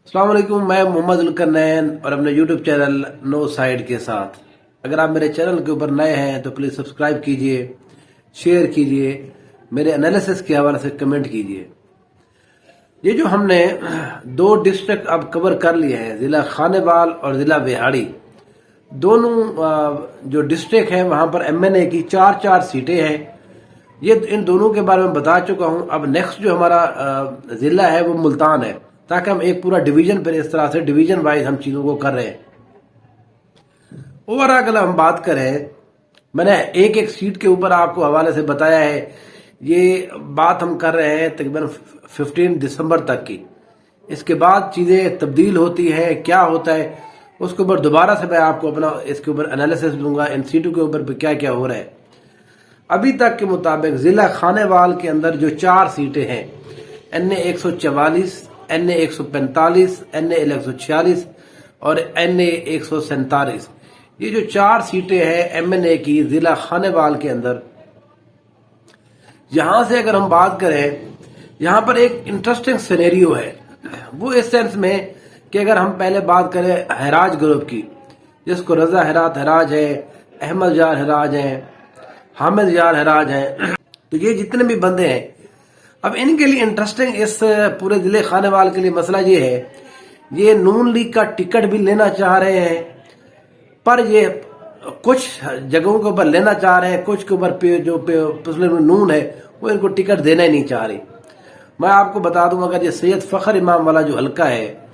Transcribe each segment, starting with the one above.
अस्सलाम वालेकुम, मैं मोहम्मद जुल्करनैन और अपने यूट्यूब चैनल नो साइड के साथ। अगर आप मेरे चैनल के ऊपर नए हैं तो प्लीज़ सब्सक्राइब कीजिए, शेयर कीजिए, मेरे एनालिसिस के हवाले से कमेंट कीजिए। ये जो हमने दो डिस्ट्रिक्ट अब कवर कर लिए हैं, ज़िला खानेवाल और ज़िला विहाड़ी, दोनों जो डिस्ट्रिक्ट हैं वहाँ पर MNA की 4-4 सीटें हैं। ये इन दोनों के बारे में बता चुका हूँ। अब नेक्स्ट जो हमारा ज़िला है वो मुल्तान है, ताकि हम एक पूरा डिवीजन पर इस तरह से डिवीजन वाइज हम चीज़ों को कर रहे हैं। ओवरऑल अगर हम बात करें, मैंने एक एक सीट के ऊपर आपको हवाले से बताया है। ये बात हम कर रहे हैं तकरीबन 15 दिसंबर तक की। इसके बाद चीज़ें तब्दील होती हैं, क्या होता है उसके ऊपर दोबारा से मैं आपको अपना इसके ऊपर एनालिसिस दूंगा, इन सीटों के ऊपर क्या क्या हो रहा है। अभी तक के मुताबिक ज़िला खानेवाल के अंदर जो 4 सीटें हैं, NA 144, NA 145, NA 146 और NA 147, ये जो 4 सीटें हैं MNA की ज़िला खानेवाल के अंदर, यहाँ से अगर हम बात करें, यहाँ पर एक इंटरेस्टिंग सिनेरियो है। वो इस सेंस में कि अगर हम पहले बात करें हराज ग्रुप की, जिसको रजा हरात हराज है, अहमद जार हराज हैं, हामिद जार हराज हैं, तो ये जितने भी बंदे हैं, अब इनके लिए इंटरेस्टिंग इस पूरे ज़िले खानेवाल के लिए मसला ये है, ये नून लीग का टिकट भी लेना चाह रहे हैं, पर ये कुछ जगहों के ऊपर लेना चाह रहे हैं, कुछ के ऊपर जो मुस्लिम नून है वो इनको टिकट देना ही नहीं चाह रही। मैं आपको बता दूं, अगर ये सैयद फ़खर इमाम वाला जो हल्का है,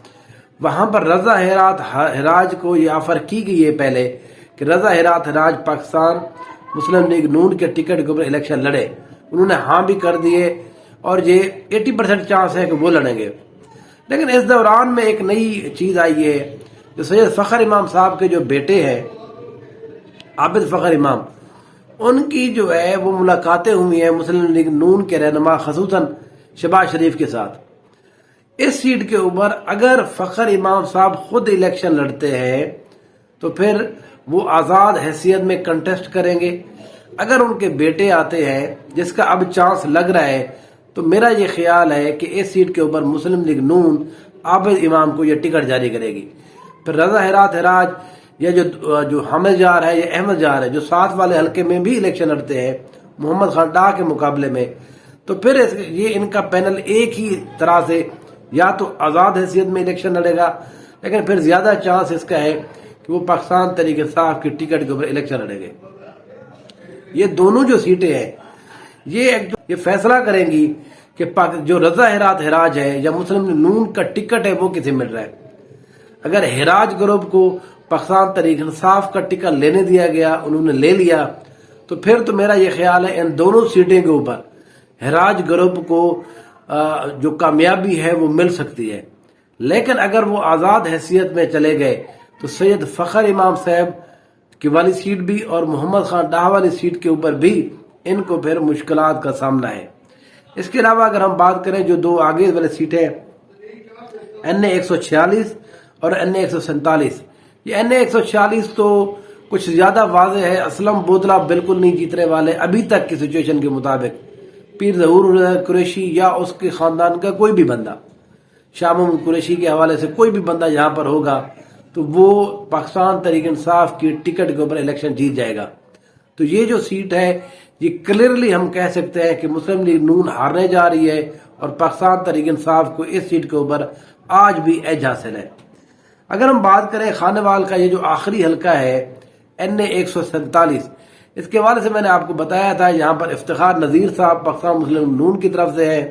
वहां पर रजा हेरात हराज को ये ऑफर की गई है पहले कि रजा हेरात हराज पाकिस्तान मुस्लिम लीग नून के टिकट के ऊपर इलेक्शन लड़े। उन्होंने हाँ भी कर दिए और ये 80% चांस है कि वो लड़ेंगे। लेकिन इस दौरान में एक नई चीज आई है, जो सैयद फ़खर इमाम साहब के जो बेटे हैं आबिद फ़खर इमाम, उनकी जो है वो मुलाकातें हुई हैं मुस्लिम लीग नून के रहनुमा खसूसन शहबाज शरीफ के साथ। इस सीट के ऊपर अगर फ़खर इमाम साहब खुद इलेक्शन लड़ते हैं तो फिर वो आज़ाद हैसियत में कंटेस्ट करेंगे। अगर उनके बेटे आते हैं, जिसका अब चांस लग रहा है, तो मेरा ये ख्याल है कि इस सीट के ऊपर मुस्लिम लीग नून आबिद इमाम को ये टिकट जारी करेगी। फिर रजा हेरात हराज या जो हामिद जार है या अहमद जार है, जो साथ वाले हल्के में भी इलेक्शन लड़ते हैं मोहम्मद खान डाह के मुकाबले में, तो फिर ये इनका पैनल एक ही तरह से या तो आज़ाद हैसियत में इलेक्शन लड़ेगा, लेकिन फिर ज्यादा चांस इसका है कि वो पाकिस्तान तहरीक इंसाफ की टिकट के ऊपर इलेक्शन लड़ेंगे। ये दोनों जो सीटें हैं ये फैसला करेंगी कि जो रजा हेरात हराज है या मुस्लिम नून का टिकट है वो किसे मिल रहा है। अगर हराज ग्रुप को पाकिस्तान तहरीक इंसाफ का टिकट लेने दिया गया, उन्होंने ले लिया, तो फिर तो मेरा ये ख्याल है इन दोनों सीटें के ऊपर हराज ग्रुप को जो कामयाबी है वो मिल सकती है। लेकिन अगर वो आज़ाद हैसियत में चले गए तो सैयद फ़खर इमाम साहब की वाली सीट भी और मोहम्मद खान डाह वाली सीट के ऊपर भी इनको फिर मुश्किलात का सामना है। इसके अलावा अगर हम बात करें जो दो आगे वाली सीटें NA 146 और NA 147, ये NA 146 तो कुछ ज्यादा वाज़ेह है, असलम बोतला बिल्कुल नहीं जीतने वाले अभी तक की सिचुएशन के मुताबिक। पीर ज़हूर कुरैशी या उसके खानदान का कोई भी बंदा, शाह महमूद कुरैशी के हवाले से कोई भी बंदा यहाँ पर होगा तो वो पाकिस्तान तहरीक इंसाफ की टिकट के ऊपर इलेक्शन जीत जाएगा। तो ये जो सीट है ये क्लियरली हम कह सकते हैं कि मुस्लिम लीग नून हारने जा रही है और पाकिस्तान तहरीक इंसाफ को इस सीट के ऊपर आज भी एज हासिल है। अगर हम बात करें खानेवाल का ये जो आखिरी हल्का है NA 147, इसके हवाले से मैंने आपको बताया था, यहाँ पर इफ्तिखार नज़ीर साहब पाकिस्तान मुस्लिम नून की तरफ से है,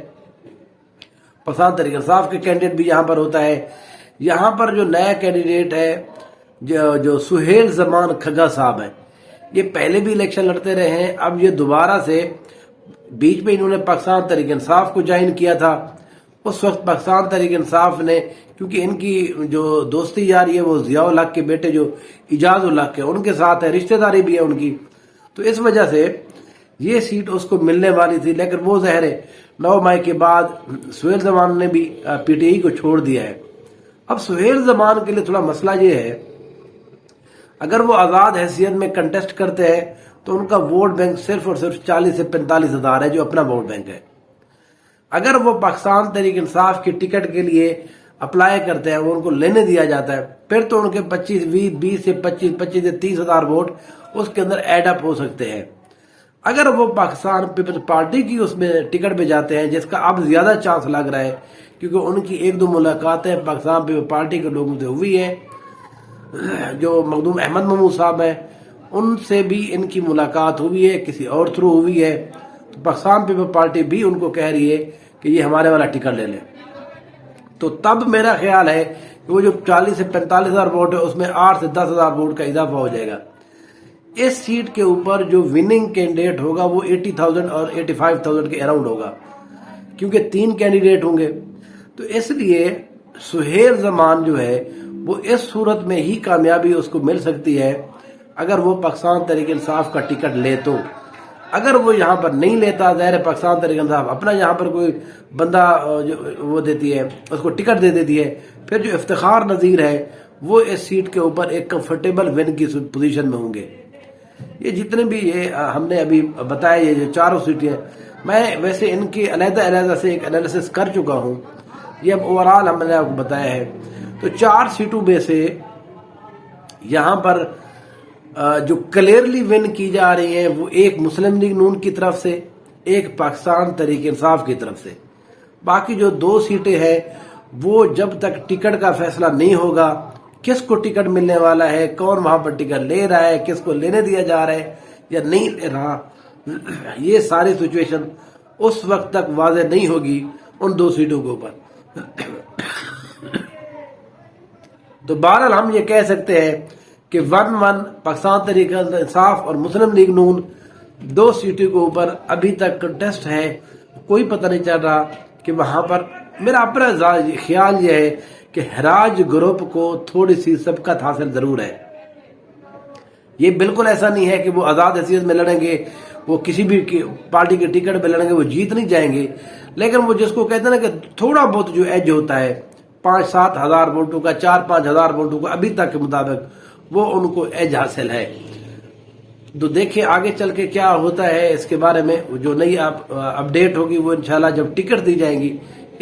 पाकिस्तान तहरीक इंसाफ के कैंडिडेट भी यहाँ पर होता है। यहाँ पर जो नया कैंडिडेट है जो सुहेल जमान खगा साहब है, ये पहले भी इलेक्शन लड़ते रहे हैं। अब ये दोबारा से, बीच में इन्होंने पाकिस्तान तहरीक इंसाफ को ज्वाइन किया था। उस वक्त पाकिस्तान तहरीक इंसाफ ने, क्योंकि इनकी जो दोस्ती यारी है वो ज़ियाउल हक के बेटे जो इजाज़ुल हक है उनके साथ है, रिश्तेदारी भी है उनकी, तो इस वजह से ये सीट उसको मिलने वाली थी। लेकिन वो ज़हर है 9 मई के बाद सुहेल जमान ने भी PTI को छोड़ दिया है। अब सुहेल जमान के लिए थोड़ा मसला ये है, अगर वो आज़ाद हैसियत में कंटेस्ट करते हैं तो उनका वोट बैंक सिर्फ और सिर्फ 40 से 45 हज़ार है, जो अपना वोट बैंक है। अगर वो पाकिस्तान तहरीक इंसाफ की टिकट के लिए اپلائی کرتے ہیں وہ ان کو لینے دیا جاتا ہے، پھر تو ان کے 20 سے 25 سے 30,000 ووٹ اس کے اندر ایڈ اپ ہو سکتے ہیں۔ اگر وہ پاکستان پیپلز پارٹی کی اس میں ٹکٹ پہ جاتے ہیں، جس کا اب زیادہ چانس لگ رہا ہے کیونکہ ان کی 1-2 ملاقاتیں پاکستان پیپلز پارٹی کے لوگوں سے ہوئی ہیں، جو مخدوم احمد محمود صاحب ہیں ان سے بھی ان کی ملاقات ہوئی ہے، کسی اور تھرو ہوئی ہے، تو پاکستان پیپلز پارٹی بھی ان کو کہہ رہی ہے کہ یہ ہمارے والا ٹکٹ لے لیں۔ تو تب میرا خیال ہے کہ وہ جو 40 سے 45,000 ووٹ ہے اس میں 8 سے 10,000 ووٹ کا اضافہ ہو جائے گا۔ اس سیٹ کے اوپر جو وننگ کینڈیڈیٹ ہوگا وہ 80,000 اور 85,000 کے اراؤنڈ ہوگا، کیونکہ 3 کینڈیڈیٹ ہوں گے۔ تو اس لیے سہیل زمان جو ہے وہ اس صورت میں ہی کامیابی اس کو مل سکتی ہے اگر وہ پاکستان تحریک انصاف کا ٹکٹ لے تو۔ اگر وہ یہاں پر نہیں لیتا، ظاہر ہے پاکستان تحریک انصاف اپنا یہاں پر کوئی بندہ وہ دیتی ہے، اس کو ٹکٹ دے دیتی ہے، پھر جو افتخار نذیر ہے وہ اس سیٹ کے اوپر ایک کمفرٹیبل ون کی پوزیشن میں ہوں گے۔ یہ جتنے بھی یہ ہم نے ابھی بتایا، یہ جو 4 سیٹیں ہیں، میں ویسے ان کی علیحدہ سے ایک انالیسس کر چکا ہوں، یہ اب اوورال ہم نے آپ کو بتایا ہے۔ تو 4 سیٹوں میں سے یہاں پر جو کلیئرلی ون کی جا رہی ہیں وہ ایک مسلم لیگ نون کی طرف سے، ایک پاکستان تحریک انصاف کی طرف سے۔ باقی جو 2 سیٹیں ہیں وہ جب تک ٹکٹ کا فیصلہ نہیں ہوگا، کس کو ٹکٹ ملنے والا ہے، کون وہاں پر ٹکٹ لے رہا ہے، کس کو لینے دیا جا رہا ہے یا نہیں لے رہا، یہ ساری سچویشن اس وقت تک واضح نہیں ہوگی ان 2 سیٹوں کے اوپر۔ تو بہرحال ہم یہ کہہ سکتے ہیں کہ 1-1 پاکستان تحریک انصاف اور مسلم لیگ نون 2 سیٹوں کے اوپر ابھی تک کنٹیسٹ ہے، کوئی پتہ نہیں چل رہا کہ وہاں پر۔ میرا اپنا خیال یہ ہے کہ ہراج گروپ کو تھوڑی سی سبقت حاصل ضرور ہے۔ یہ بالکل ایسا نہیں ہے کہ وہ آزاد حیثیت میں لڑیں گے، وہ کسی بھی پارٹی کے ٹکٹ پہ لڑیں گے، وہ جیت نہیں جائیں گے، لیکن وہ جس کو کہتے ہیں نا کہ تھوڑا بہت جو ایج ہوتا ہے 5-7 ہزار ووٹوں کا، 4-5 ہزار ووٹوں کا ابھی تک کے مطابق وہ ان کو ایج حاصل ہے۔ تو دیکھیں آگے چل کے کیا ہوتا ہے، اس کے بارے میں جو نئی اپڈیٹ ہوگی وہ انشاءاللہ جب ٹکٹ دی جائیں گی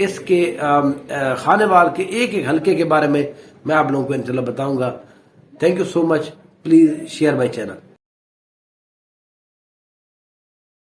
اس کے خانے وال کے ایک حلقے کے بارے میں آپ لوگوں کو انشاءاللہ بتاؤں گا۔ Thank you so much, please share my channel.